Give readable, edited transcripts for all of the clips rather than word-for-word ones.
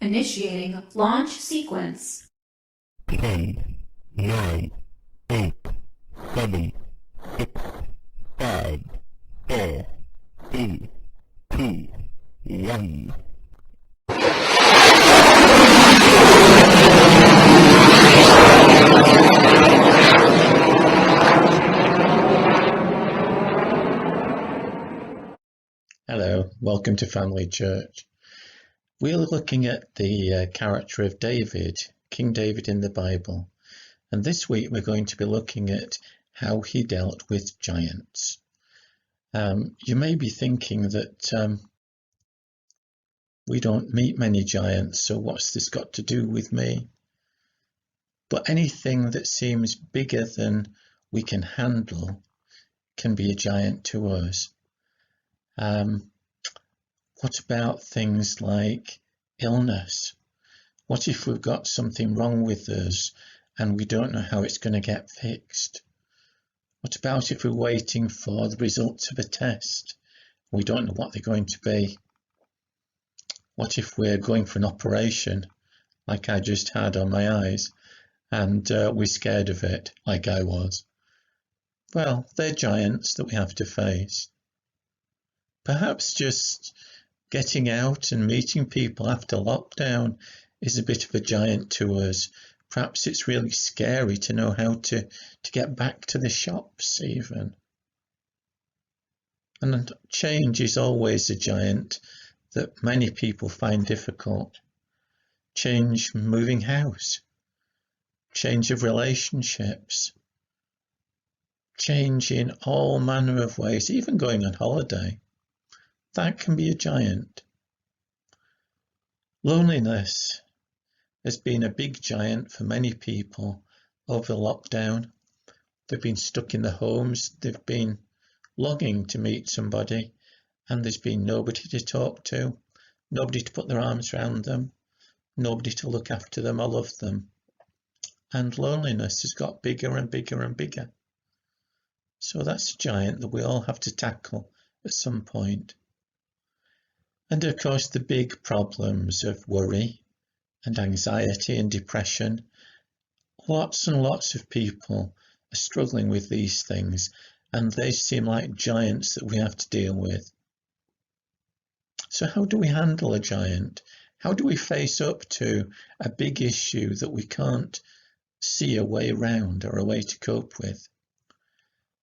Initiating launch sequence. 10, 9, 8, 7, 6, 5, 4, 3, 2, 1. Hello, welcome to Family Church. We're looking at the character of David, King David in the Bible, and this week we're going to be looking at how he dealt with giants. You may be thinking that we don't meet many giants, so what's this got to do with me? But anything that seems bigger than we can handle can be a giant to us. What about things like illness? What if we've got something wrong with us and we don't know how it's going to get fixed? What about if we're waiting for the results of a test? We don't know what they're going to be. What if we're going for an operation like I just had on my eyes and we're scared of it like I was? Well, they're giants that we have to face. Perhaps just getting out and meeting people after lockdown is a bit of a giant to us. Perhaps it's really scary to know how to get back to the shops even. And change is always a giant that many people find difficult. Change moving house, change of relationships, change in all manner of ways, even going on holiday. That can be a giant. Loneliness has been a big giant for many people over lockdown. They've been stuck in their homes, they've been longing to meet somebody, and there's been nobody to talk to, nobody to put their arms around them, nobody to look after them or love them. And loneliness has got bigger and bigger and bigger. So that's a giant that we all have to tackle at some point. And of course, the big problems of worry and anxiety and depression. Lots and lots of people are struggling with these things, and they seem like giants that we have to deal with. So how do we handle a giant? How do we face up to a big issue that we can't see a way around or a way to cope with?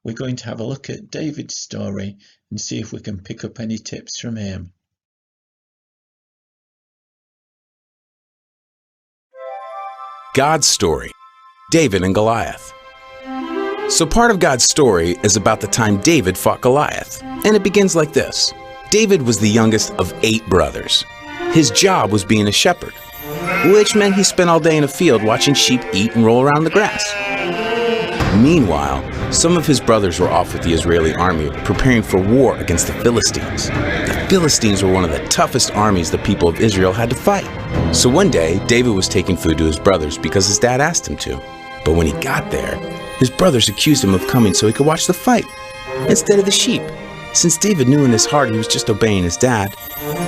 We're going to have a look at David's story and see if we can pick up any tips from him. God's story, David and Goliath. So part of God's story is about the time David fought Goliath, and it begins like this. David was the youngest of 8 brothers. His job was being a shepherd, which meant he spent all day in a field watching sheep eat and roll around the grass. Meanwhile, some of his brothers were off with the Israeli army preparing for war against the Philistines. The Philistines were one of the toughest armies the people of Israel had to fight. So one day, David was taking food to his brothers because his dad asked him to. But when he got there, his brothers accused him of coming so he could watch the fight instead of the sheep. Since David knew in his heart he was just obeying his dad,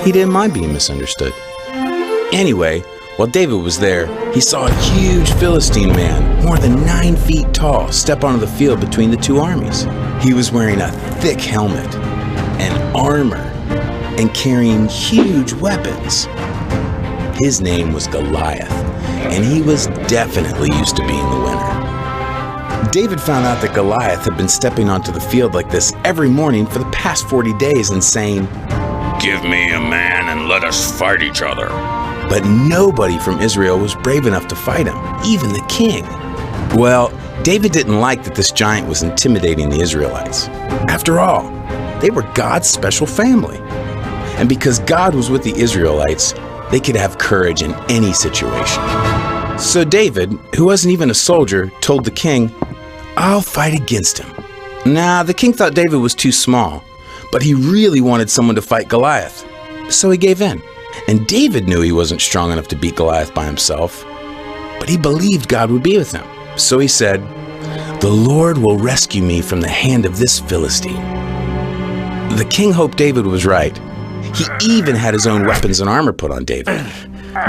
he didn't mind being misunderstood. Anyway, while David was there, he saw a huge Philistine man, more than 9 feet tall, step onto the field between the 2 armies. He was wearing a thick helmet and armor and carrying huge weapons. His name was Goliath, and he was definitely used to being the winner. David found out that Goliath had been stepping onto the field like this every morning for the past 40 days and saying, "Give me a man and let us fight each other." But nobody from Israel was brave enough to fight him, even the king. Well, David didn't like that this giant was intimidating the Israelites. After all, they were God's special family. And because God was with the Israelites, they could have courage in any situation. So David, who wasn't even a soldier, told the king, "I'll fight against him." Now, the king thought David was too small, but he really wanted someone to fight Goliath. So he gave in. And David knew he wasn't strong enough to beat Goliath by himself, but he believed God would be with him. So he said, "The Lord will rescue me from the hand of this Philistine." The king hoped David was right. He even had his own weapons and armor put on David.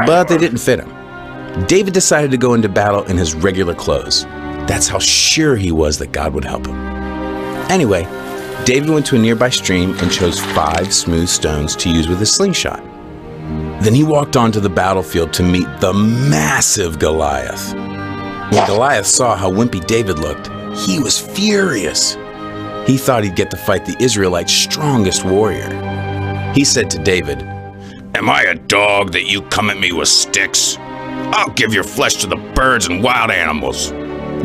but they didn't fit him. David decided to go into battle in his regular clothes. That's how sure he was that God would help him. Anyway, David went to a nearby stream and chose 5 smooth stones to use with his slingshot. Then he walked onto the battlefield to meet the massive Goliath. When Goliath saw how wimpy David looked, he was furious. He thought he'd get to fight the Israelites' strongest warrior. He said to David, "Am I a dog that you come at me with sticks? I'll give your flesh to the birds and wild animals."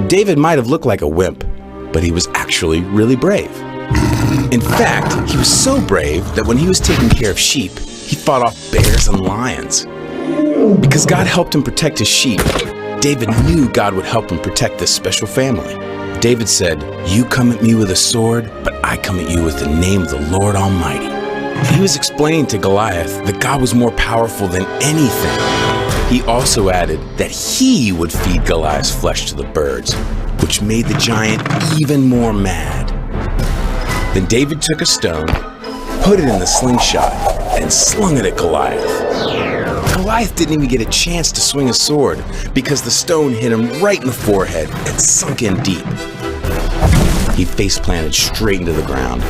David might have looked like a wimp, but he was actually really brave. In fact, he was so brave that when he was taking care of sheep, he fought off bears and lions. Because God helped him protect his sheep, David knew God would help him protect this special family. David said, "You come at me with a sword, but I come at you with the name of the Lord Almighty." He was explaining to Goliath that God was more powerful than anything. He also added that he would feed Goliath's flesh to the birds, which made the giant even more mad. Then David took a stone, put it in the slingshot, and slung it at Goliath. Goliath didn't even get a chance to swing a sword because the stone hit him right in the forehead and sunk in deep. He face-planted straight into the ground.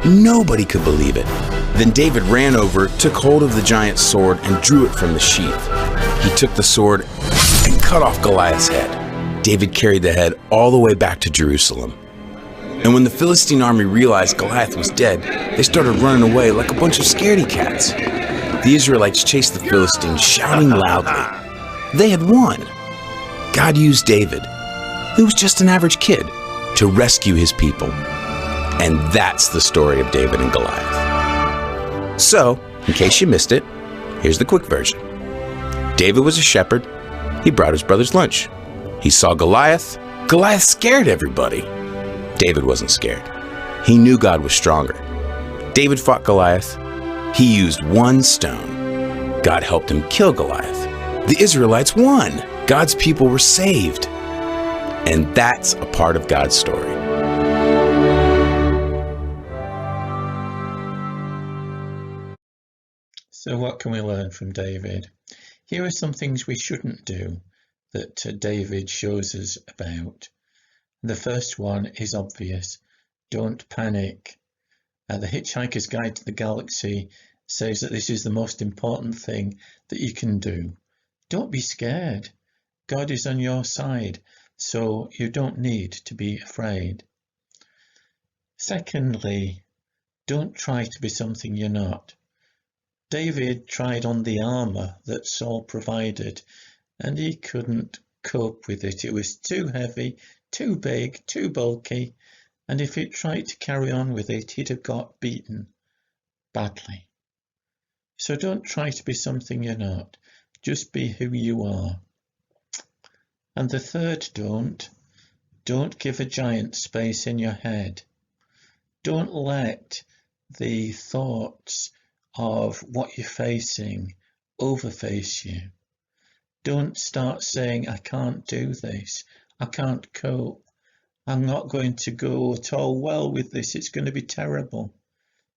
Nobody could believe it. Then David ran over, took hold of the giant's sword, and drew it from the sheath. He took the sword and cut off Goliath's head. David carried the head all the way back to Jerusalem. And when the Philistine army realized Goliath was dead, they started running away like a bunch of scaredy cats. The Israelites chased the Philistines, shouting loudly. They had won. God used David, who was just an average kid, to rescue his people. And that's the story of David and Goliath. So, in case you missed it, here's the quick version. David was a shepherd. He brought his brothers lunch. He saw Goliath. Goliath scared everybody. David wasn't scared. He knew God was stronger. David fought Goliath. He used one stone. God helped him kill Goliath. The Israelites won. God's people were saved. And that's a part of God's story. So what can we learn from David? Here are some things we shouldn't do that David shows us about. The first one is obvious. Don't panic. The Hitchhiker's Guide to the Galaxy says that this is the most important thing that you can do. Don't be scared. God is on your side, so you don't need to be afraid. Secondly, don't try to be something you're not. David tried on the armor that Saul provided, and he couldn't cope with it. It was too heavy, too big, too bulky, and if he tried to carry on with it, he'd have got beaten badly. So don't try to be something you're not. Just be who you are. And the third don't give a giant space in your head. Don't let the thoughts of what you're facing overface you. Don't start saying, I can't do this, I can't cope, I'm not going to go at all well with this, it's going to be terrible.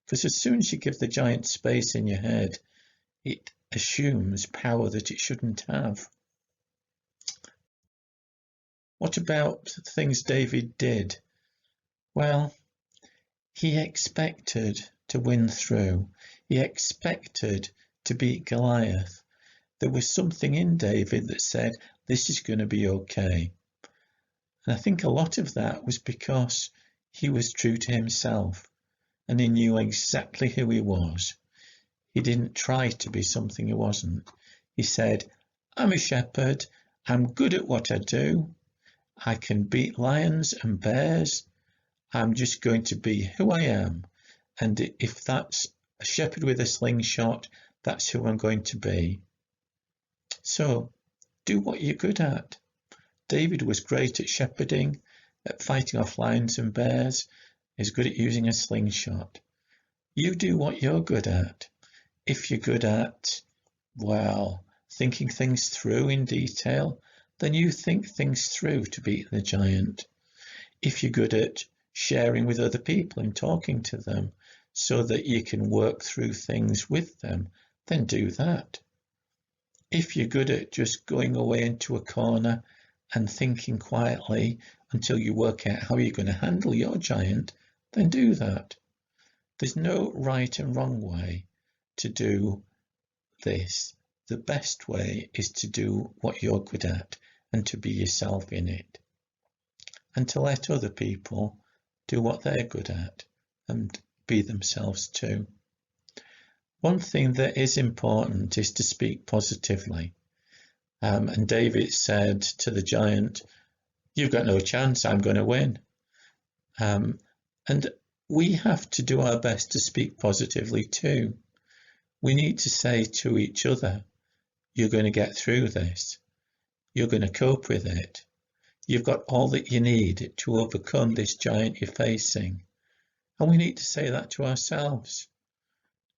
Because as soon as you give the giant space in your head, it assumes power that it shouldn't have. What about the things David did? Well, he expected to win through. He expected to beat Goliath. There was something in David that said, this is going to be okay. And I think a lot of that was because he was true to himself and he knew exactly who he was. He didn't try to be something he wasn't. He said, I'm a shepherd, I'm good at what I do, I can beat lions and bears, I'm just going to be who I am. And if that's a shepherd with a slingshot, that's who I'm going to be. So, do what you're good at. David was great at shepherding, at fighting off lions and bears. He's good at using a slingshot. You do what you're good at. If you're good at, well, thinking things through in detail, then you think things through to beat the giant. If you're good at sharing with other people and talking to them so that you can work through things with them, then do that. if you're good at just going away into a corner and thinking quietly until you work out how you're going to handle your giant, then do that. There's no right and wrong way to do this. The best way is to do what you're good at and to be yourself in it, and to let other people do what they're good at and be themselves too. One thing that is important is to speak positively. And David said to the giant, "You've got no chance, I'm going to win." And we have to do our best to speak positively too. We need to say to each other, "You're going to get through this. You're going to cope with it. You've got all that you need to overcome this giant you're facing." And we need to say that to ourselves.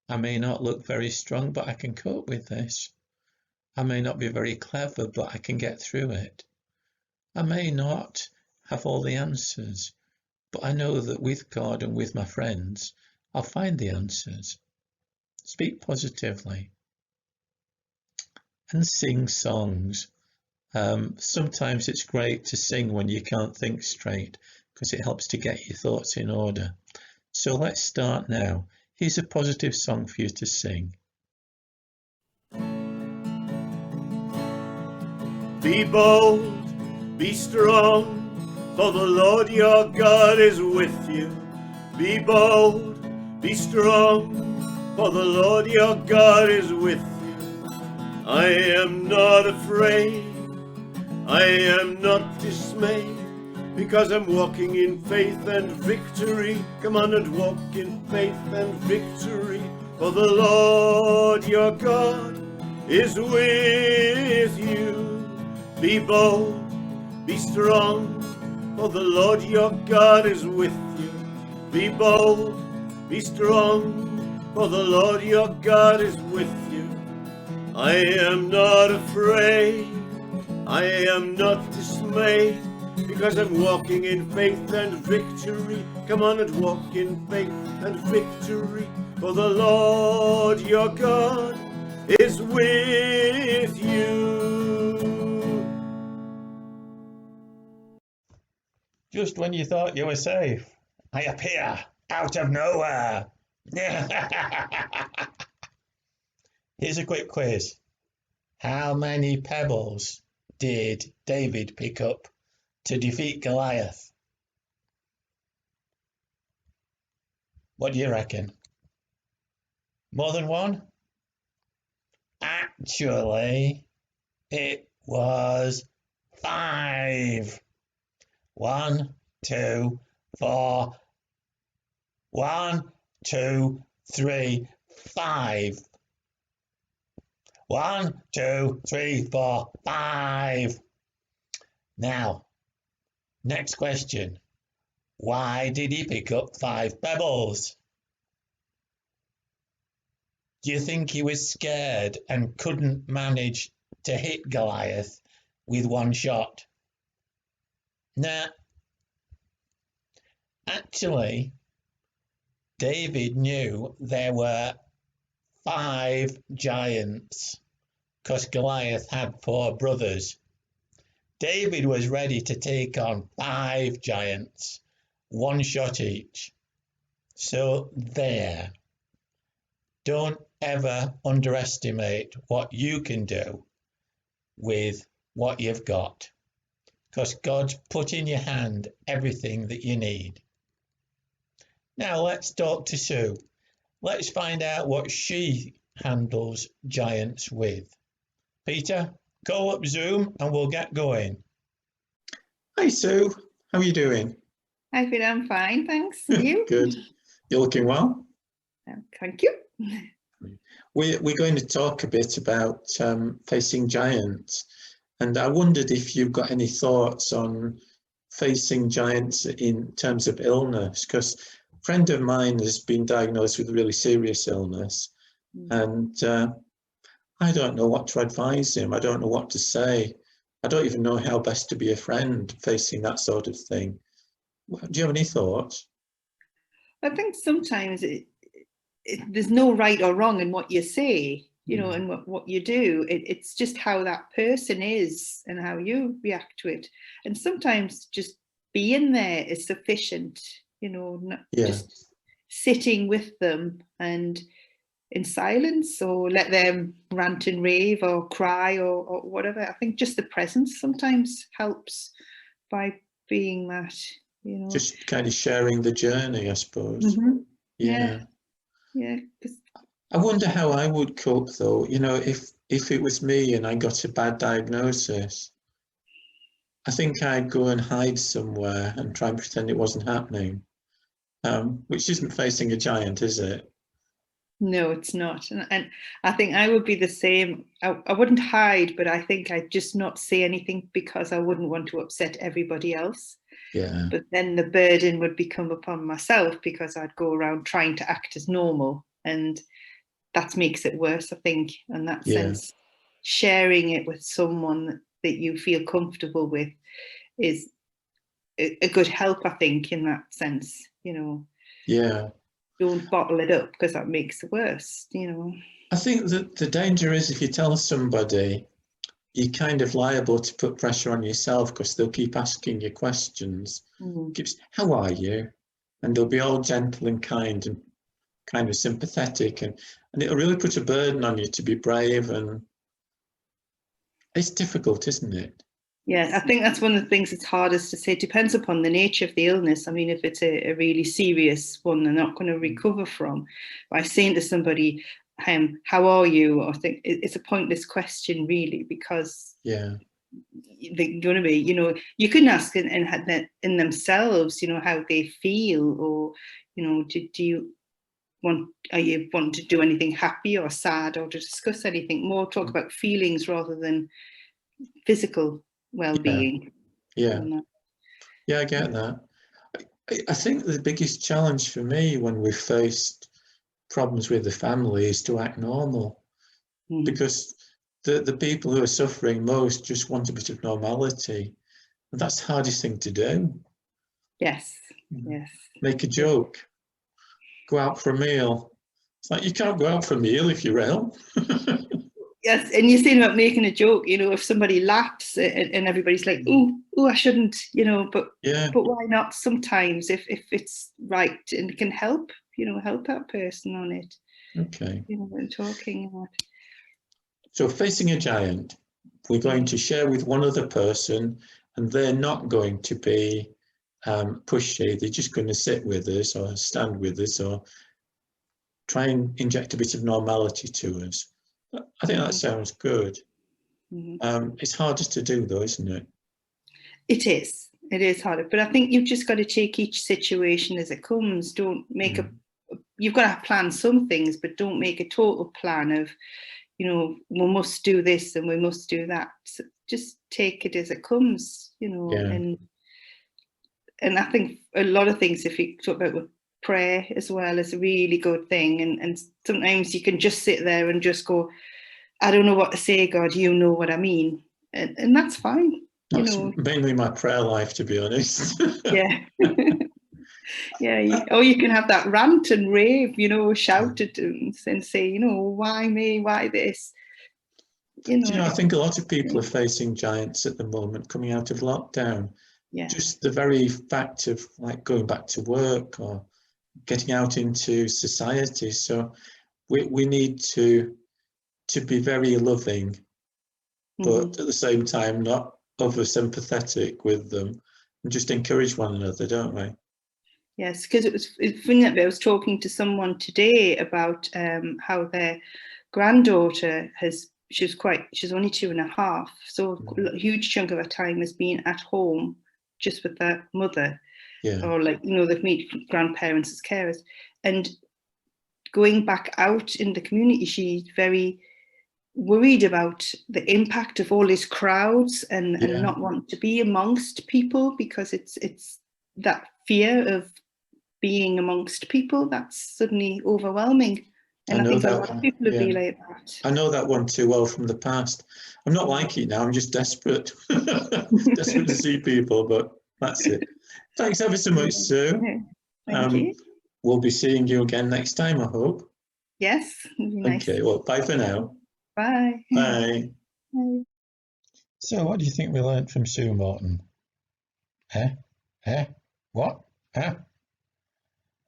I may not look very strong, but I can cope with this. I may not be very clever, but I can get through it. I may not have all the answers, but I know that with God and with my friends, I'll find the answers. Speak positively. And sing songs. Sometimes it's great to sing when you can't think straight, because it helps to get your thoughts in order. So let's start now. Here's a positive song for you to sing. Be bold, be strong, for the Lord your God is with you. Be bold, be strong, for the Lord your God is with you. I am not afraid, I am not dismayed, because I'm walking in faith and victory. Come on and walk in faith and victory, for the Lord your God is with you. Be bold, be strong, for the Lord your God is with you. Be bold, be strong, for the Lord your God is with you. I am not afraid, I am not dismayed, because I'm walking in faith and victory. Come on and walk in faith and victory, for the Lord your God is with you. Just when you thought you were safe, I appear out of nowhere. Here's a quick quiz. How many pebbles did David pick up to defeat Goliath? What do you reckon? More than one? Actually, it was 5. 1, 2, 4. 1, 2, 3, 5. 1, 2, 3, 4, 5. Now, next question. Why did he pick up 5 pebbles? Do you think he was scared and couldn't manage to hit Goliath with one shot? Nah. Actually, David knew there were 5 giants, because Goliath had 4 brothers. David was ready to take on 5 giants, 1 shot each. So there. Don't ever underestimate what you can do with what you've got, because God's put in your hand everything that you need. Now let's talk to Sue. Let's find out what she handles giants with. Peter, call up Zoom and we'll get going. Hi Sue, how are you doing? Hi, Peter. I'm fine, thanks. You? Good. You're looking well? Thank you. We're going to talk a bit about facing giants, and I wondered if you've got any thoughts on facing giants in terms of illness, because a friend of mine has been diagnosed with a really serious illness, and I don't know what to advise him. I don't know what to say. I don't even know how best to be a friend facing that sort of thing. Do you have any thoughts? I think sometimes there's no right or wrong in what you say. you know, and what you do. It's just how that person is and how you react to it. And sometimes just being there is sufficient, you know, not Yeah. just sitting with them and in silence, or let them rant and rave or cry or whatever. I think just the presence sometimes helps by being that, you know. Just kind of sharing the journey, I suppose. Mhm. Yeah. Yeah. 'Cause I wonder how I would cope though, you know, if it was me and I got a bad diagnosis. I think I'd go and hide somewhere and try and pretend it wasn't happening, which isn't facing a giant, is it? no, it's not. And I think I would be the same. I wouldn't hide, but I think I'd just not say anything because I wouldn't want to upset everybody else. Yeah, But then the burden would become upon myself because I'd go around trying to act as normal. And that makes it worse, I think, in that Yeah. sense. Sharing it with someone that you feel comfortable with is a good help, I think, in that sense. You know, yeah. don't bottle it up because that makes it worse, you know. I think that the danger is if you tell somebody, you're kind of liable to put pressure on yourself because they'll keep asking you questions. How are you? And they'll be all gentle and kind of sympathetic, and it'll really put a burden on you to be brave, and it's difficult, isn't it? Yeah, I think that's one of the things that's hardest to say. It depends upon the nature of the illness. I mean, if it's a really serious one, they're not going to recover from. By saying to somebody, how are you? I think it's a pointless question, really, because Yeah, they're going to be, you know, you can ask in themselves, you know, how they feel, or, you know, are you wanting to do anything happy or sad, or to discuss anything more, talk about feelings rather than physical well-being. yeah, You know? yeah. I get that. I think the biggest challenge for me when we faced problems with the family is to act normal, because the people who are suffering most just want a bit of normality, and that's the hardest thing to do. Yes, yes. Make a joke, go out for a meal. It's like, you can't go out for a meal if you're ill. Yes, and you're saying about making a joke, you know, if somebody laughs and everybody's like, "Ooh, I shouldn't," you know, but Yeah, why not sometimes if it's right and can help, you know, help that person on it, okay. you know, when talking about. So facing a giant, we're going to share with one other person, and they're not going to be pushy. They're just going to sit with us or stand with us or try and inject a bit of normality to us. I think that sounds good. It's hardest to do though, isn't it? It is harder, but I think you've just got to take each situation as it comes. Don't make you've got to plan some things, but don't make a total plan of, you know, we must do this and we must do that. So just take it as it comes, you know. Yeah. And I think a lot of things, if you talk about with prayer as well, is a really good thing. And sometimes you can just sit there and just go, I don't know what to say, God, you know what I mean. And that's fine. That's you know. mainly my prayer life, to be honest. Yeah. Yeah. Or you can have that rant and rave, you know, shout it and say, you know, why me? Why this? You know, I think a lot of people are facing giants at the moment coming out of lockdown. Yeah. Just the very fact of like going back to work or getting out into society. So we need to be very loving, but at the same time not over sympathetic with them, and just encourage one another, don't we? Yes, because it's funny that I was talking to someone today about how their granddaughter she's only 2.5, so a huge chunk of her time has been at home just with their mother. Yeah. Or like, you know, they've made grandparents as carers, and going back out in the community, she's very worried about the impact of all these crowds and not wanting to be amongst people, because it's that fear of being amongst people that's suddenly overwhelming. And I think a lot of people would be like that. I know that one too well from the past. I'm not like it now. I'm just desperate, desperate to see people. But that's it. Thanks ever so much, Sue. Thank you. We'll be seeing you again next time, I hope. Yes, it'd be nice. Okay, well, bye for now. Bye. Bye. Bye. So what do you think we learnt from Sue Morton? What?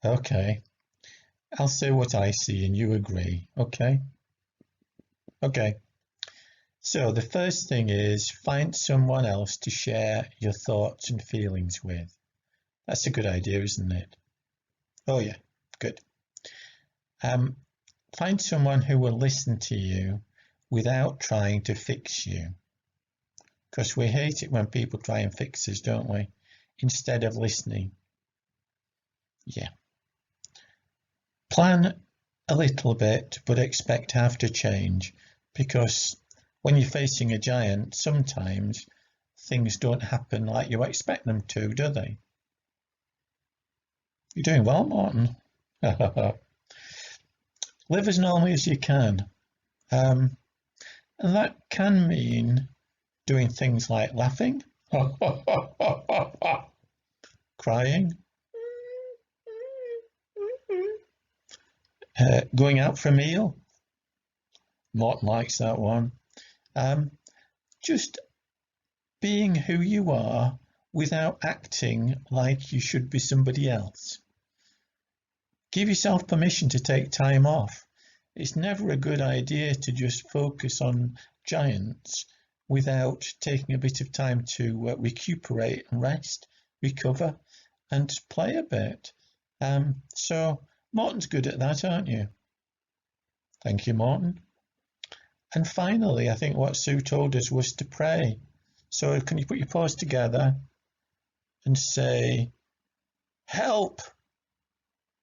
Okay. I'll say what I see and you agree, okay? Okay. So the first thing is find someone else to share your thoughts and feelings with. That's a good idea, isn't it? Oh yeah, good. Find someone who will listen to you without trying to fix you. Because we hate it when people try and fix us, don't we? Instead of listening. Yeah. Plan a little bit, but expect to have to change, because when you're facing a giant, sometimes things don't happen like you expect them to, do they? You're doing well, Morton. Live as normally as you can. And that can mean doing things like laughing, crying, going out for a meal. Morton likes that one. Just being who you are without acting like you should be somebody else. Give yourself permission to take time off. It's never a good idea to just focus on giants without taking a bit of time to recuperate and rest, recover, and play a bit. So Morton's good at that, aren't you? Thank you, Morton. And finally, I think what Sue told us was to pray. So can you put your paws together and say, help?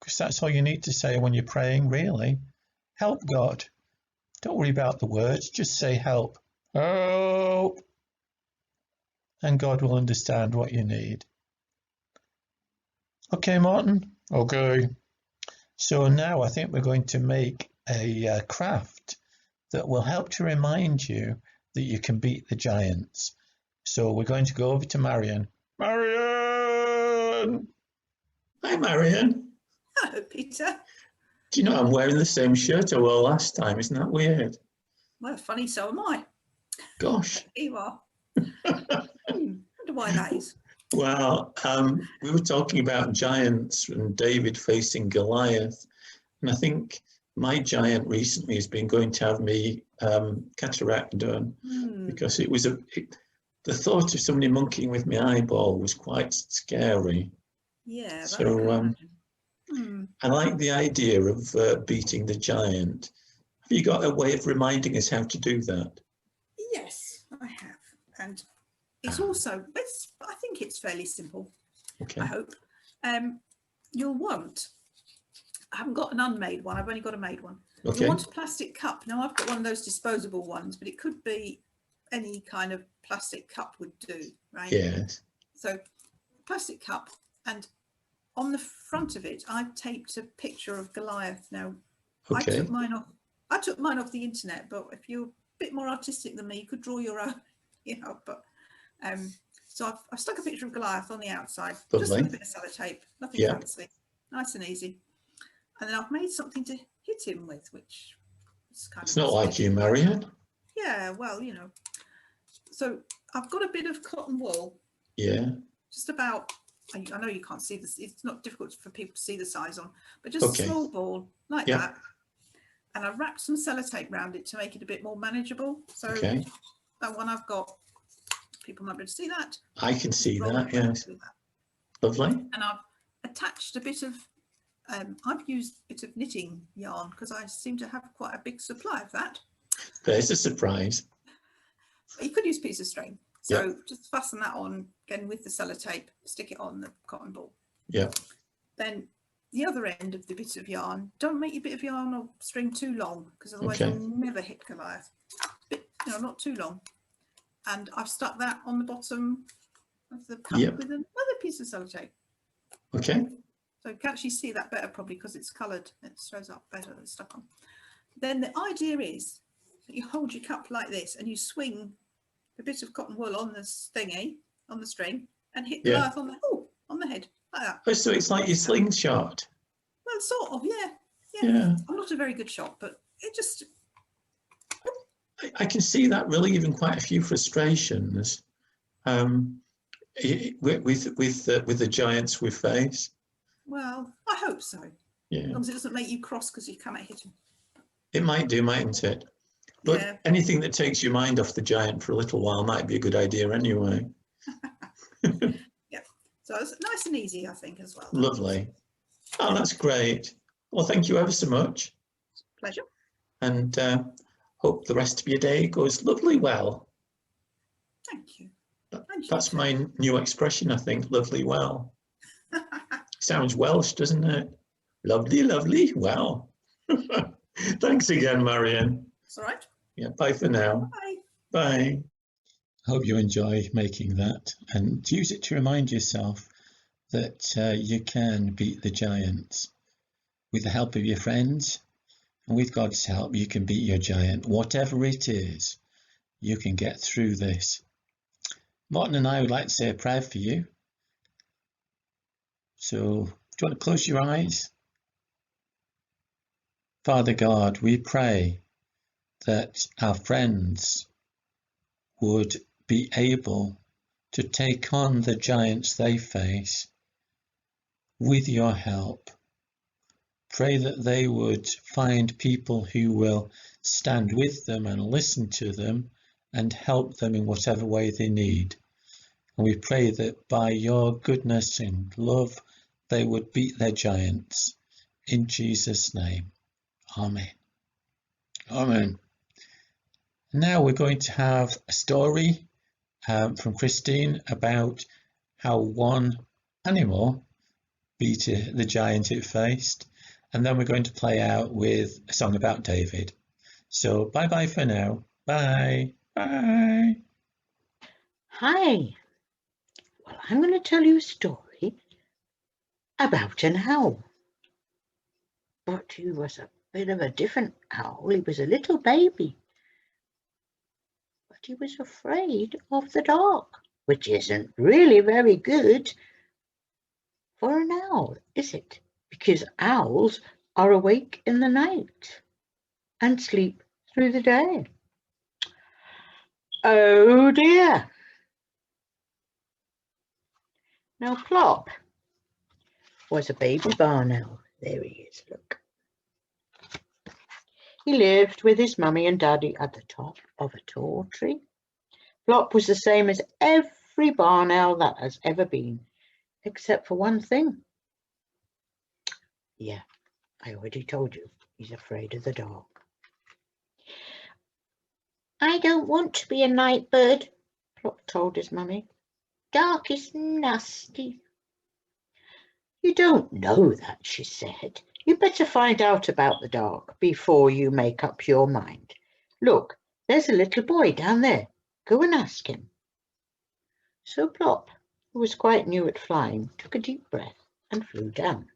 Because that's all you need to say when you're praying, really. Help, God. Don't worry about the words, just say help. Help! And God will understand what you need. Okay, Morton? Okay. So now I think we're going to make a craft that will help to remind you that you can beat the giants. So we're going to go over to Marion. Marion! Hi, Marion. Hello, Peter. Do you know I'm wearing the same shirt I wore last time? Isn't that weird? Well, funny, so am I. Gosh. Here you are. Wonder why that is. Well, we were talking about giants and David facing Goliath. And I think my giant recently has been going to have me cataract done because it was the thought of somebody monkeying with my eyeball was quite scary. Yeah. So I like the idea of beating the giant. Have you got a way of reminding us how to do that? Yes, I have. And it's also, I think it's fairly simple. Okay. I hope. You'll want, I haven't got an unmade one, I've only got a made one. Okay. You'll want a plastic cup. Now I've got one of those disposable ones, but it could be any kind of plastic cup would do, right? Yes. So plastic cup, and on the front of it, I've taped a picture of Goliath. Now, Okay. I took mine off the internet, but if you're a bit more artistic than me, you could draw your own, you know. But so I've stuck a picture of Goliath on the outside, just with a bit of sellotape, nothing fancy, nice and easy. And then I've made something to hit him with, which is kind of. It's not like you, Marion. Yeah, well, you know. So I've got a bit of cotton wool. Yeah. Just about. I know you can't see this. It's not difficult for people to see the size on, but just a small ball like that. And I've wrapped some sellotape around it to make it a bit more manageable. So that one I've got, people might be able to see that. I can see that, yes. Lovely. And I've attached a bit of, I've used a bit of knitting yarn because I seem to have quite a big supply of that. There's a surprise. You could use a piece of string. So just fasten that on again with the sellotape, stick it on the cotton ball. Yeah. Then the other end of the bit of yarn, don't make your bit of yarn or string too long because otherwise you'll never hit Goliath. Not too long. And I've stuck that on the bottom of the cup with another piece of sellotape. Okay. So you can actually see that better probably because it's coloured. It shows up better than stuck on. Then the idea is that you hold your cup like this and you swing the bit of cotton wool on the thingy, on the string, and hit Goliath on the head, like that. Oh, so it's like your slingshot. Well, sort of, yeah. Yeah. I'm not a very good shot, but it just... I can see that relieving quite a few frustrations with the giants we face. Well, I hope so. Yeah. As long as it doesn't make you cross because you cannot hit him. It might do, mightn't it? But Yeah. anything that takes your mind off the giant for a little while might be a good idea anyway. Yeah. So it's nice and easy, I think, as well. Lovely. Oh, that's great. Well, thank you ever so much. Pleasure. And hope the rest of your day goes lovely well. Thank you. That's my new expression, I think, lovely well. Sounds Welsh, doesn't it? Lovely, lovely, well. Thanks again, Marion. It's all right. Yeah, bye for now. Bye. Bye. I hope you enjoy making that and use it to remind yourself that you can beat the giants with the help of your friends, and with God's help you can beat your giant. Whatever it is, you can get through this. Martin and I would like to say a prayer for you. So, do you want to close your eyes? Father God, we pray that our friends would be able to take on the giants they face with your help. Pray that they would find people who will stand with them and listen to them and help them in whatever way they need. And we pray that by your goodness and love, they would beat their giants. In Jesus' name, amen. Amen. Now we're going to have a story from Christine about how one animal beat the giant it faced. And then we're going to play out with a song about David. So bye-bye for now. Bye. Bye. Hi. Well, I'm going to tell you a story about an owl. But he was a bit of a different owl. He was a little baby. But he was afraid of the dark, which isn't really very good for an owl, is it? Because owls are awake in the night and sleep through the day. Oh dear. Now Plop was a baby barn owl. There he is, look. He lived with his mummy and daddy at the top of a tall tree. Plop was the same as every barn owl that has ever been, except for one thing. Yeah, I already told you, he's afraid of the dark. I don't want to be a night bird, Plop told his mummy. Dark is nasty. You don't know that, she said. You better find out about the dark before you make up your mind. Look, there's a little boy down there. Go and ask him. So Plop, who was quite new at flying, took a deep breath and flew down.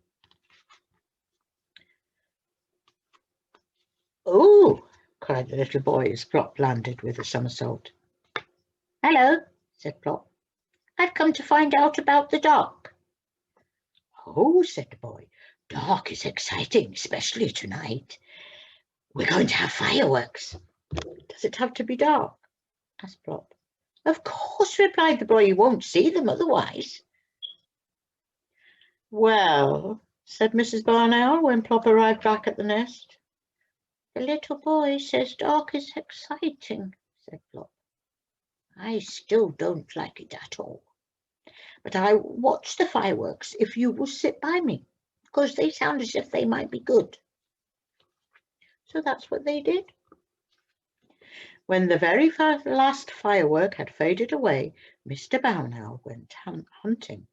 Oh, cried the little boy as Plop landed with a somersault. Hello, said Plop. I've come to find out about the dark. Oh, said the boy, dark is exciting, especially tonight. We're going to have fireworks. Does it have to be dark? Asked Plop. Of course, replied the boy, you won't see them otherwise. Well, said Mrs. Barn Owl when Plop arrived back at the nest. The little boy says dark is exciting, said Plop. I still don't like it at all. But I watch the fireworks if you will sit by me, because they sound as if they might be good. So that's what they did. When the very last firework had faded away, Mr. Barn Owl went hunting.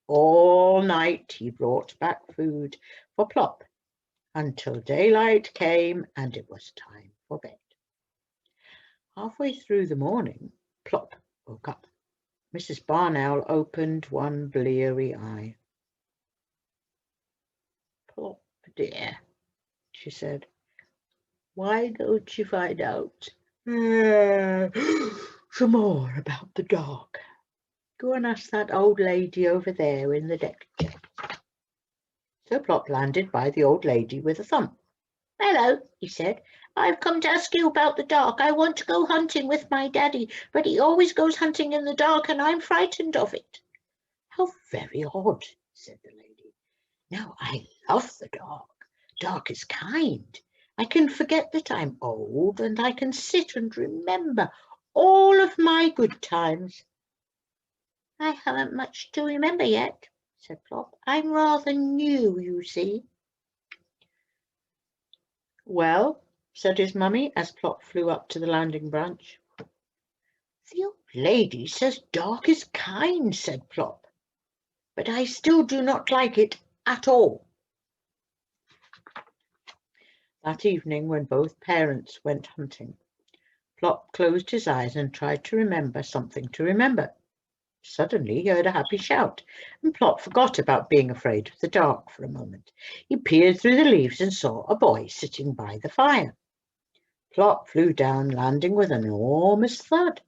All night he brought back food for Plop until daylight came and it was time for bed. Halfway through the morning, Plop woke up. Mrs. Barn Owl opened one bleary eye. Plop, dear, she said, why don't you find out some more about the dark? Go and ask that old lady over there in the deck chair. So Plop landed by the old lady with a thump. "Hello," he said. "I've come to ask you about the dark. I want to go hunting with my daddy, but he always goes hunting in the dark and I'm frightened of it." "How very odd," said the lady. "Now I love the dark. Dark is kind. I can forget that I'm old, and I can sit and remember all of my good times." "I haven't much to remember yet," said Plop. "I'm rather new, you see." "Well," said his mummy, as Plop flew up to the landing branch. "The old lady says dark is kind," said Plop, "but I still do not like it at all." That evening, when both parents went hunting, Plop closed his eyes and tried to remember something to remember. Suddenly he heard a happy shout, and Plop forgot about being afraid of the dark for a moment. He peered through the leaves and saw a boy sitting by the fire. Plop flew down, landing with an enormous thud.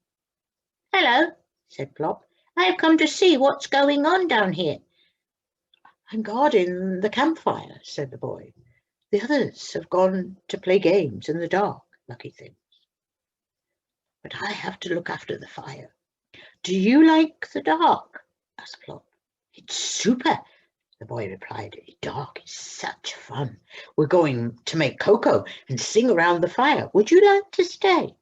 "Hello," said Plop. "I've come to see what's going on down here." "I'm guarding the campfire," said the boy. "The others have gone to play games in the dark, lucky things. But I have to look after the fire." "Do you like the dark?" asked Plop. "It's super," the boy replied. "The dark is such fun. We're going to make cocoa and sing around the fire. Would you like to stay?"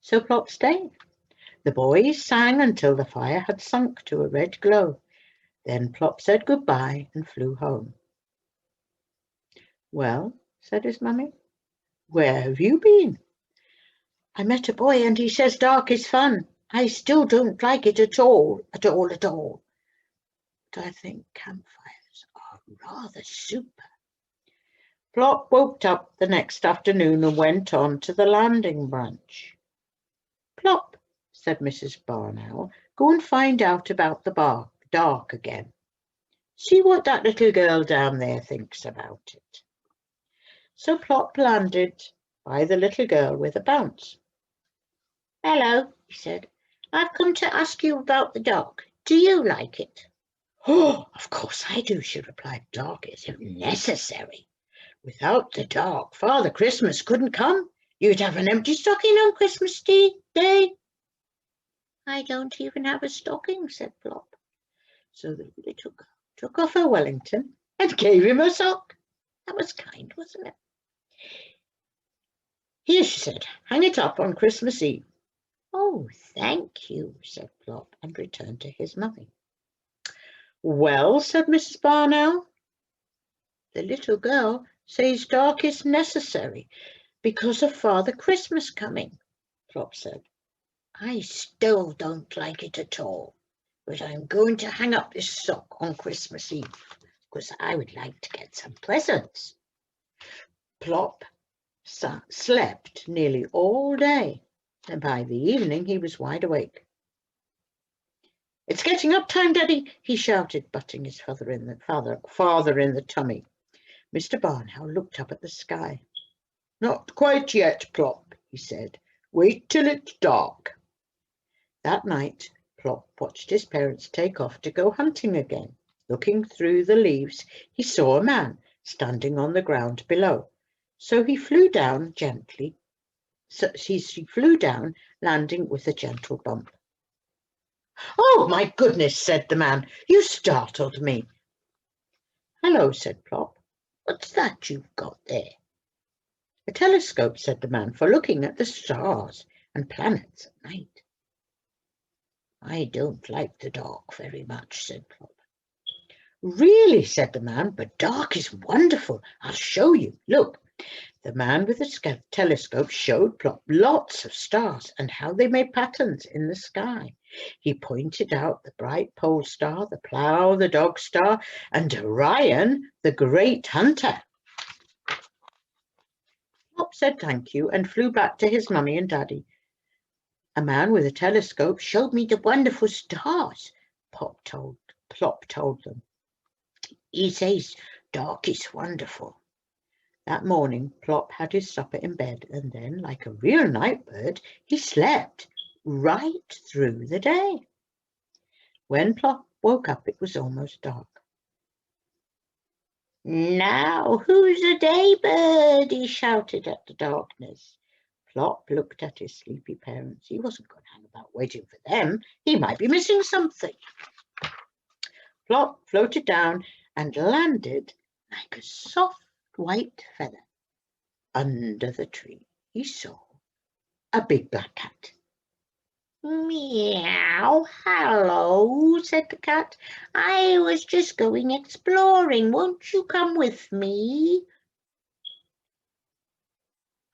So Plop stayed. The boys sang until the fire had sunk to a red glow. Then Plop said goodbye and flew home. "Well," said his mummy, "where have you been?" "I met a boy and he says dark is fun. I still don't like it at all. But I think campfires are rather super." Plop woke up the next afternoon and went on to the landing branch. "Plop," said Mrs. Barn Owl, "go and find out about the dark again. See what that little girl down there thinks about it." So Plop landed by the little girl with a bounce. "Hello," he said. "I've come to ask you about the dark. Do you like it?" "Oh, of course I do," she replied. "Dark is necessary. Without the dark, Father Christmas couldn't come. You'd have an empty stocking on Christmas Day." "I don't even have a stocking," said Plop. So the little girl took off her Wellington and gave him a sock. That was kind, wasn't it? "Here," she said, "hang it up on Christmas Eve." "Oh, thank you," said Plop, and returned to his mummy. "Well," said Mrs. Barn Owl, "the little girl says dark is necessary because of Father Christmas coming." Plop said, "I still don't like it at all, but I'm going to hang up this sock on Christmas Eve because I would like to get some presents." Plop slept nearly all day, and by the evening he was wide awake. "It's getting up time, Daddy," he shouted, butting his father in the tummy. Mr. Barn Owl looked up at the sky. "Not quite yet, Plop," he said. "Wait till it's dark." That night, Plop watched his parents take off to go hunting again. Looking through the leaves, he saw a man standing on the ground below. So he flew down gently. He flew down, landing with a gentle bump. "Oh, my goodness," said the man. "You startled me." "Hello," said Plop. "What's that you've got there?" "A telescope," said the man, "for looking at the stars and planets at night." "I don't like the dark very much," said Plop. "Really," said the man, "but dark is wonderful. I'll show you. Look." The man with the telescope showed Plop lots of stars and how they made patterns in the sky. He pointed out the bright pole star, the plough, the dog star, and Orion, the great hunter. Plop said thank you and flew back to his mummy and daddy. "A man with a telescope showed me the wonderful stars," Plop told them. "He says dark is wonderful." That morning, Plop had his supper in bed, and then, like a real night bird, he slept right through the day. When Plop woke up, it was almost dark. "Now, who's a daybird?" he shouted at the darkness. Plop looked at his sleepy parents. He wasn't going to hang about waiting for them. He might be missing something. Plop floated down and landed like a soft white feather. Under the tree, he saw a big black cat. "Meow, hello," said the cat. "I was just going exploring. Won't you come with me?"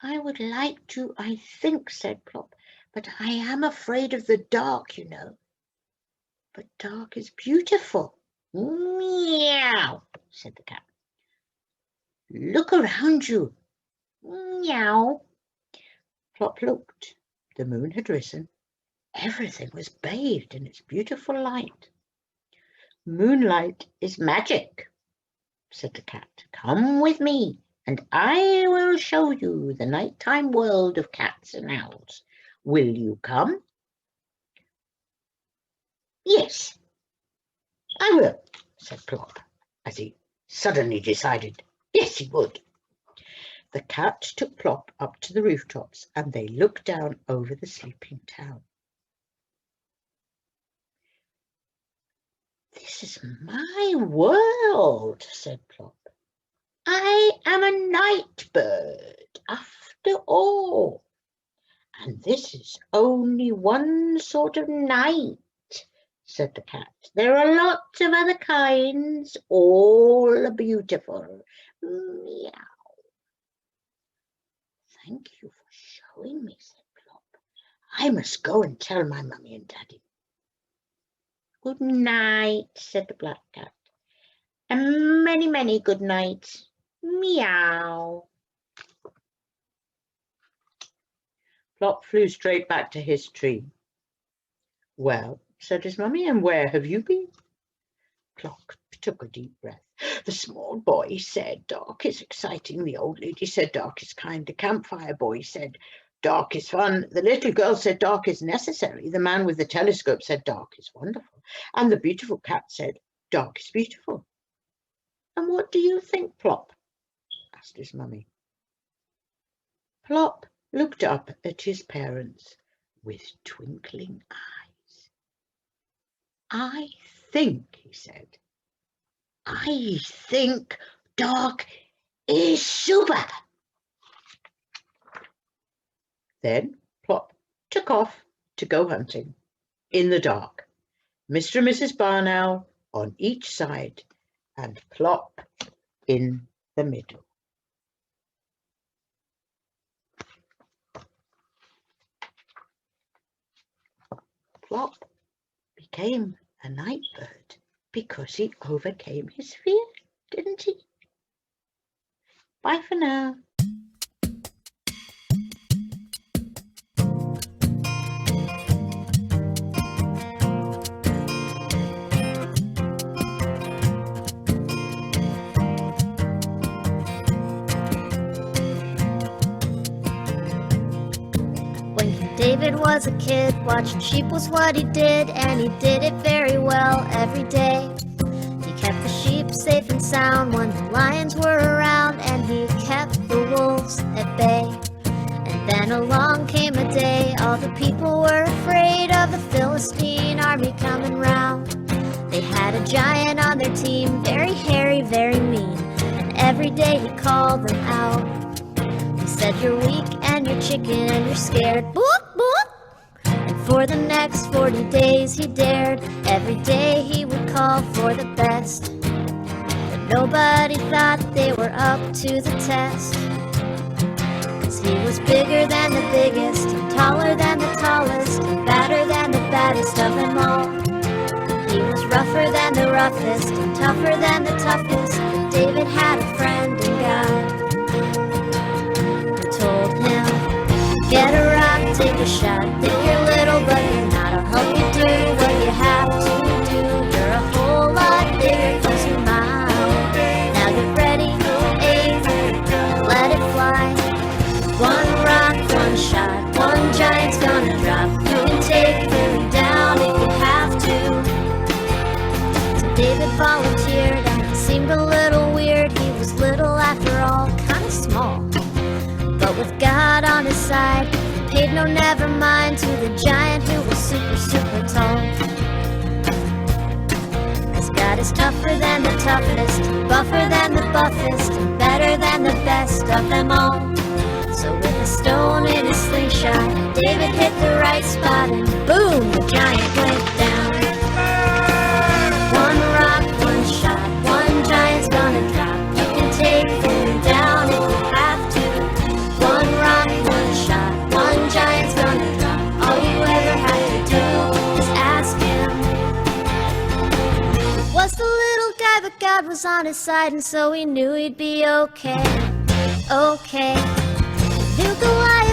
"I would like to, I think," said Plop, "but I am afraid of the dark, you know." "But dark is beautiful." "Meow," said the cat. "Look around you." "Meow." Plop looked. The moon had risen. Everything was bathed in its beautiful light. "Moonlight is magic," said the cat. "Come with me, and I will show you the nighttime world of cats and owls. Will you come?" "Yes, I will," said Plop, as he suddenly decided yes he would. The cat took Plop up to the rooftops, and they looked down over the sleeping town. "This is my world," said Plop. "I am a night bird after all. And this is only one sort of night," said the cat. "There are lots of other kinds, all beautiful. Meow." "Thank you for showing me," said Plop. "I must go and tell my mummy and daddy." "Good night," said the black cat. "And many, many good nights. Meow." Plop flew straight back to his tree. "Well," said his mummy, "and where have you been?" Plop took a deep breath. "The small boy said dark is exciting. The old lady said dark is kind. The campfire boy said dark is fun. The little girl said dark is necessary. The man with the telescope said dark is wonderful. And the beautiful cat said dark is beautiful." "And what do you think, Plop?" asked his mummy. Plop looked up at his parents with twinkling eyes. "I think," he said, "I think dark is super." Then Plop took off to go hunting in the dark, Mr. and Mrs. Barn Owl on each side, and Plop in the middle. Plop became a night bird because he overcame his fear, didn't he? Bye for now. David was a kid, watching sheep was what he did, and he did it very well every day. He kept the sheep safe and sound when the lions were around, and he kept the wolves at bay. And then along came a day, all the people were afraid of the Philistine army coming round. They had a giant on their team, very hairy, very mean, and every day he called them out. He said, "You're weak and you're chicken and you're scared, boop, boop." And for the next 40 days he dared. Every day he would call for the best, but nobody thought they were up to the test. 'Cause he was bigger than the biggest, and taller than the tallest, and badder than the baddest of them all. He was rougher than the roughest, and tougher than the toughest. But David had a friend in God, told him, "Get a rock, take a shot. Think you're little, but you're not. I'll help you do what you have to do. You're a whole lot bigger 'cause you're mine. Now get ready, aim, let it fly. One rock, one shot, one giant's gonna drop. You can take him down if you have to. with God on his side. He paid no never mind to the giant who was super, super tall. 'Cause God is tougher than the toughest, buffer than the buffest, and better than the best of them all. So with a stone in his slingshot, David hit the right spot, and boom, the giant went down. One rock, one shot, one giant's gonna drop. You can take him down if you have to. One rock, one shot, one giant's gonna drop. All you ever have to do is ask him. It was the little guy, but God was on his side, and so he knew he'd be okay. Okay. Knew Goliath